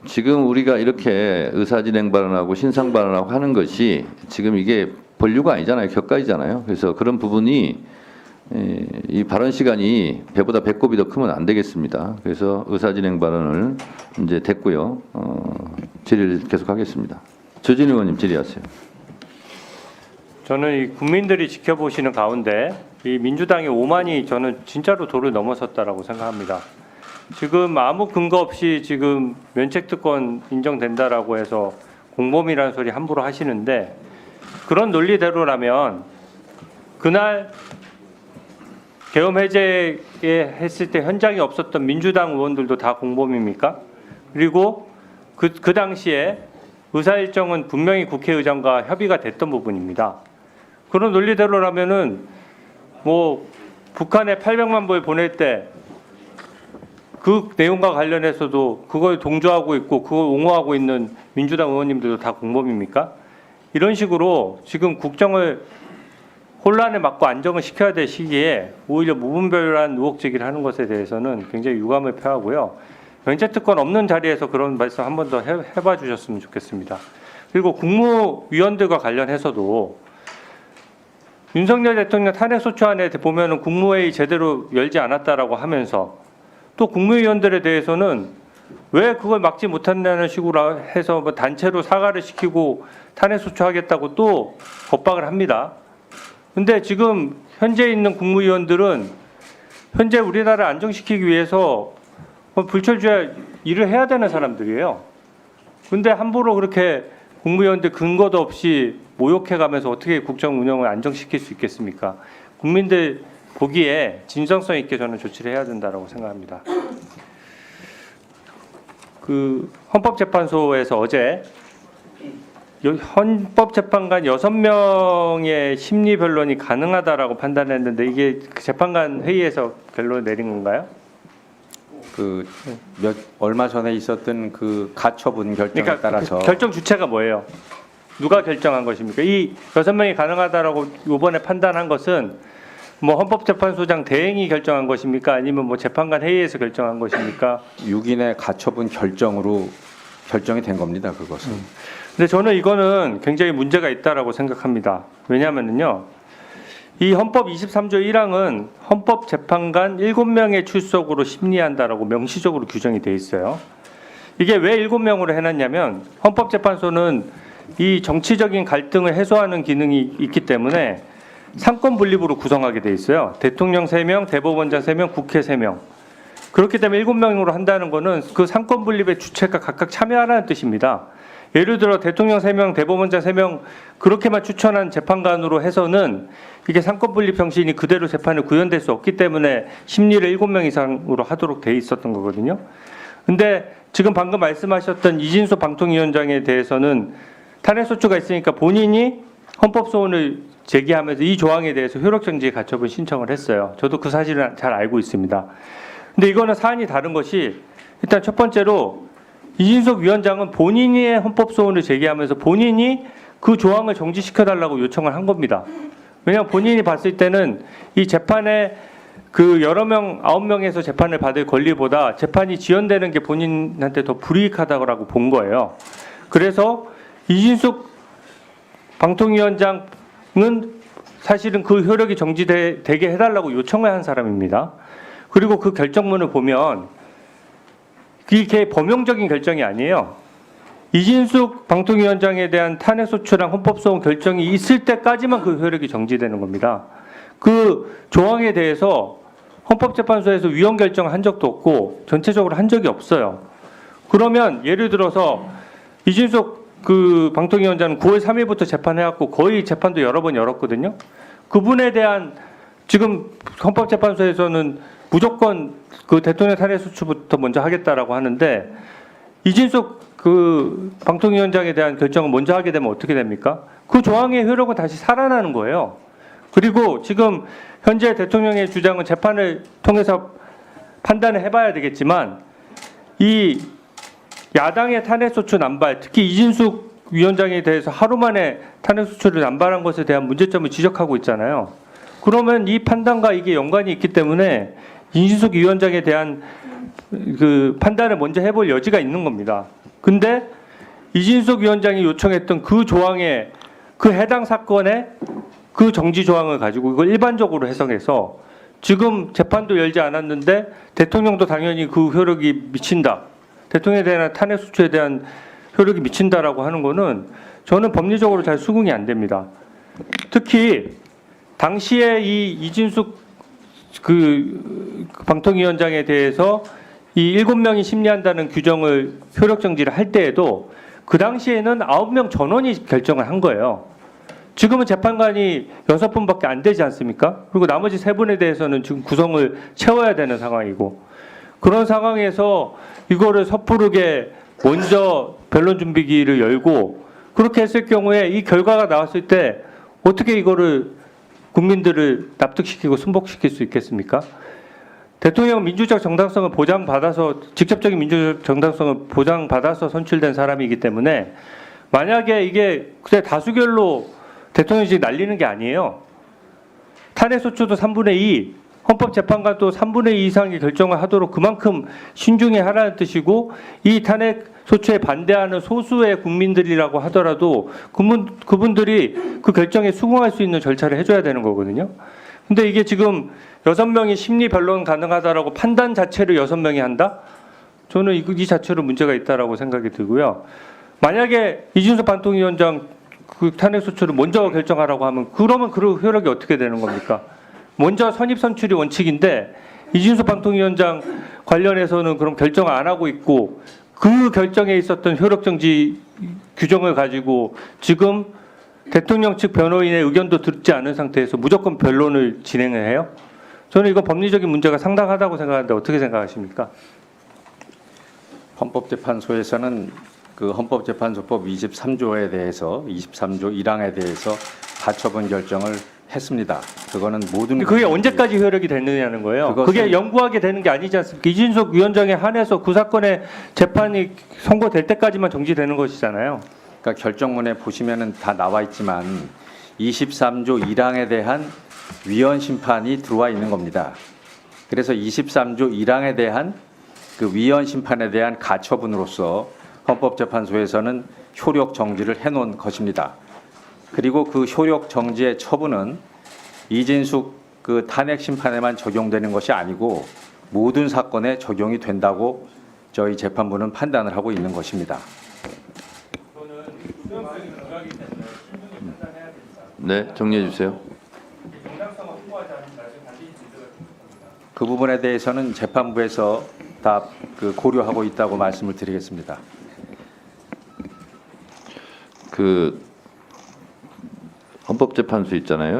지금 우리가 이렇게 의사진행 발언하고 신상 발언하고 하는 것이 지금 이게 본류가 아니잖아요. 격가이잖아요. 그래서 그런 부분이 이 발언 시간이 배보다 배꼽이 더 크면 안 되겠습니다. 그래서 의사진행 발언을 이제 됐고요. 질의를 계속하겠습니다. 조진 의원님 질의하세요. 저는 이 국민들이 지켜보시는 가운데 이 민주당의 오만이 저는 진짜로 도를 넘어섰다라고 생각합니다. 지금 아무 근거 없이 지금 면책특권 인정된다라고 해서 공범이라는 소리 함부로 하시는데 그런 논리대로라면 그날 계엄 해제에 했을 때 현장에 없었던 민주당 의원들도 다 공범입니까? 그리고 그 당시에 의사 일정은 분명히 국회의장과 협의가 됐던 부분입니다. 그런 논리대로라면은 뭐 북한에 800만 불 보낼 때 그 내용과 관련해서도 그걸 동조하고 있고 그걸 옹호하고 있는 민주당 의원님들도 다 공범입니까? 이런 식으로 지금 국정을 혼란에 막고 안정을 시켜야 될 시기에 오히려 무분별한 의혹 제기를 하는 것에 대해서는 굉장히 유감을 표하고요. 면책특권 없는 자리에서 그런 말씀 한 번 더 해봐 주셨으면 좋겠습니다. 그리고 국무위원들과 관련해서도 윤석열 대통령 탄핵소추안에 보면은 국무회의 제대로 열지 않았다라고 하면서 또 국무위원들에 대해서는 왜 그걸 막지 못한다는 식으로 해서 뭐 단체로 사과를 시키고 탄핵소추하겠다고 또 겁박을 합니다. 근데 지금 현재 있는 국무위원들은 현재 우리나라를 안정시키기 위해서 불철주야 일을 해야 되는 사람들이에요. 근데 함부로 그렇게 국무위원들 근거도 없이 모욕해가면서 어떻게 국정 운영을 안정시킬 수 있겠습니까? 국민들 보기에 진정성 있게 저는 조치를 해야 된다고 생각합니다. 그 헌법재판소에서 어제 헌법재판관 6명의 심리 변론이 가능하다라고 판단했는데 이게 재판관 회의에서 결론을 내린 건가요? 얼마 전에 있었던 그 가처분 결정에 그러니까 따라서 결정 주체가 뭐예요? 누가 결정한 것입니까? 이 6명이 가능하다라고 이번에 판단한 것은 뭐 헌법재판소장 대행이 결정한 것입니까? 아니면 뭐 재판관 회의에서 결정한 것입니까? 6인의 가처분 결정으로 결정이 된 겁니다. 그것은. 근데 저는 이거는 굉장히 문제가 있다라고 생각합니다. 왜냐하면요, 이 헌법 23조 1항은 헌법재판관 7명의 출석으로 심리한다라고 명시적으로 규정이 돼 있어요. 이게 왜 7명으로 해놨냐면 헌법재판소는 이 정치적인 갈등을 해소하는 기능이 있기 때문에 상권 분립으로 구성하게 돼 있어요. 대통령 3명, 대법원장 3명, 국회 3명. 그렇기 때문에 7명으로 한다는 거는 그 상권 분립의 주체가 각각 참여하라는 뜻입니다. 예를 들어 대통령 3명, 대법원장 3명 그렇게만 추천한 재판관으로 해서는 이게 상권 분립 정신이 그대로 재판에 구현될 수 없기 때문에 심리를 7명 이상으로 하도록 돼 있었던 거거든요. 근데 지금 방금 말씀하셨던 이진수 방통위원장에 대해서는 탄핵소추가 있으니까 본인이 헌법소원을 제기하면서 이 조항에 대해서 효력정지 가처분 신청을 했어요. 저도 그 사실을 잘 알고 있습니다. 근데 이거는 사안이 다른 것이 일단 첫 번째로 이진석 위원장은 본인의 헌법소원을 제기하면서 본인이 그 조항을 정지시켜달라고 요청을 한 겁니다. 왜냐하면 본인이 봤을 때는 이 재판에 그 여러 명, 9명에서 재판을 받을 권리보다 재판이 지연되는 게 본인한테 더 불이익하다고 본 거예요. 그래서 이진숙 방통위원장은 사실은 그 효력이 정지되게 해달라고 요청을 한 사람입니다. 그리고 그 결정문을 보면 이게 범용적인 결정이 아니에요. 이진숙 방통위원장에 대한 탄핵소추랑 헌법소원 결정이 있을 때까지만 그 효력이 정지되는 겁니다. 그 조항에 대해서 헌법재판소에서 위헌 결정을 한 적도 없고 전체적으로 한 적이 없어요. 그러면 예를 들어서 이진숙 그 방통위원장은 9월 3일부터 재판해왔고 거의 재판도 여러 번 열었거든요. 그분에 대한 지금 헌법재판소에서는 무조건 그 대통령 탄핵소추부터 먼저 하겠다라고 하는데 이진숙 그 방통위원장에 대한 결정을 먼저 하게 되면 어떻게 됩니까? 그 조항의 효력은 다시 살아나는 거예요. 그리고 지금 현재 대통령의 주장은 재판을 통해서 판단을 해봐야 되겠지만 이 야당의 탄핵소추 남발, 특히 이진숙 위원장에 대해서 하루 만에 탄핵소추를 남발한 것에 대한 문제점을 지적하고 있잖아요. 그러면 이 판단과 이게 연관이 있기 때문에 이진숙 위원장에 대한 그 판단을 먼저 해볼 여지가 있는 겁니다. 근데 이진숙 위원장이 요청했던 그 조항에 그 해당 사건의 그 정지 조항을 가지고 이걸 일반적으로 해석해서 지금 재판도 열지 않았는데 대통령도 당연히 그 효력이 미친다. 대통령에 대한 탄핵 소추에 대한 효력이 미친다라고 하는 거는 저는 법리적으로 잘 수긍이 안 됩니다. 특히 당시에 이 이진숙 그 방통위원장에 대해서 이 7명이 심리한다는 규정을 효력 정지를 할 때에도 그 당시에는 9명 전원이 결정을 한 거예요. 지금은 재판관이 6분밖에 안 되지 않습니까? 그리고 나머지 3분에 대해서는 지금 구성을 채워야 되는 상황이고 그런 상황에서 이거를 섣부르게 먼저 변론 준비기를 열고 그렇게 했을 경우에 이 결과가 나왔을 때 어떻게 이거를 국민들을 납득시키고 순복시킬 수 있겠습니까? 대통령은 민주적 정당성을 보장받아서 직접적인 민주적 정당성을 보장받아서 선출된 사람이기 때문에 만약에 이게 그냥 다수결로 대통령직 날리는 게 아니에요. 탄핵소추도 3분의 2, 헌법재판관도 3분의 2 이상의 결정을 하도록 그만큼 신중히 하라는 뜻이고 이 탄핵소추에 반대하는 소수의 국민들이라고 하더라도 그분들이 그 결정에 수긍할 수 있는 절차를 해줘야 되는 거거든요. 근데 이게 지금 6명이 심리 변론 가능하다라고 판단 자체를 6명이 한다? 저는 이 자체로 문제가 있다라고 생각이 들고요. 만약에 이준석 방통위원장 그 탄핵소추를 먼저 결정하라고 하면 그러면 그 효력이 어떻게 되는 겁니까? 먼저 선입 선출이 원칙인데 이준석 방통위원장 관련해서는 그럼 결정을 안 하고 있고 그 결정에 있었던 효력 정지 규정을 가지고 지금 대통령 측 변호인의 의견도 듣지 않은 상태에서 무조건 변론을 진행을 해요? 저는 이거 법리적인 문제가 상당하다고 생각하는데 어떻게 생각하십니까? 헌법재판소에서는 그 헌법재판소법 23조에 대해서 23조 1항에 대해서 가처분 결정을 했습니다. 그거는 모든 그게 언제까지 효력이 되느냐는 거예요. 그게 영구하게 되는 게 아니지 않습니까? 이진숙 위원장에 한해서 그 사건의 재판이 선고될 때까지만 정지되는 것이잖아요. 그러니까 결정문에 보시면은 다 나와 있지만 23조 1항에 대한 위헌 심판이 들어와 있는 겁니다. 그래서 23조 1항에 대한 그 위헌 심판에 대한 가처분으로서 헌법재판소에서는 효력 정지를 해놓은 것입니다. 그리고 그 효력 정지의 처분은 이진숙 그 탄핵 심판에만 적용되는 것이 아니고 모든 사건에 적용이 된다고 저희 재판부는 판단을 하고 있는 것입니다. 네, 정리해 주세요. 그 부분에 대해서는 재판부에서 다 그 고려하고 있다고 말씀을 드리겠습니다. 그 헌법재판소 있잖아요.